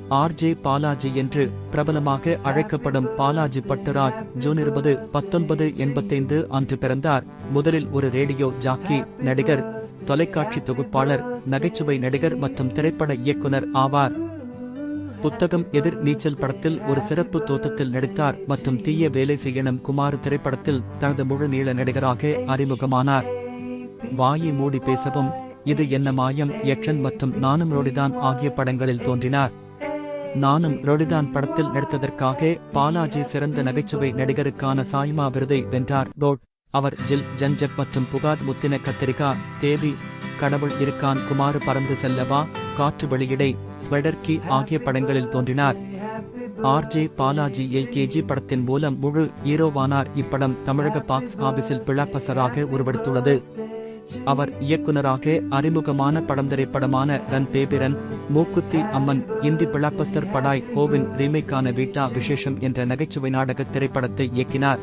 RJ. Balaji என்று பிரபலமாக அழைக்கப்படும் பாலாஜி பட்டுராஜ் ஜூன் 20, 1985 அன்று பிறந்தார். முதலில் ஒரு ரேடியோ ஜாக்கி, நடிகர், தொலைக்காட்சி தொகுப்பாளர், நகைச்சுவை நடிகர் மற்றும் திரைப்பட இயக்குனர் ஆவார். புத்தகம் எதிர் நீச்சல் படத்தில் ஒரு சிறப்பு தோற்றத்தில் நடித்தார் மற்றும் தீய வேலை செய்யணும் குமார் திரைப்படத்தில் தனது முழு நீள நடிகராக அறிமுகமானார். வாயை மூடி பேசவும், இது என்ன மாயம், யக்ஷன் மற்றும் நானும் ரோடிதான் ஆகிய படங்களில் தோன்றினார். நானும் ரோடிதான் படத்தில் நடித்ததற்காக பாலாஜி சிறந்த நகைச்சுவை நடிகருக்கான சாய்மா விருதை வென்றார். அவர் ஜில், ஜஞ்சக் மற்றும் புகாத் முத்தின கத்திரிகா, தேவி, கடவுள் இருக்கான், குமார் பறந்து செல்லவா, காற்று வெளியிடை, ஸ்வெடர் கி ஆகிய படங்களில் தோன்றினார். ஆர்.ஜே. பாலாஜி எல்கேஜி படத்தின் மூலம் முழு ஹீரோவானார். இப்படம் தமிழக பாக்ஸ் ஆபீஸில் பிளாக்பஸ்டராக உருவெடுத்துள்ளது. அவர் இயக்குனராக அறிமுகமான படம் திரைப்படமான run baby run, Mookuthi Amman, Hindi blockbuster படாய் CoWIN ரீமேக்கான வீட்டா விசேஷம் என்ற நகைச்சுவை நாடக திரைப்படத்தை இயக்கினார்.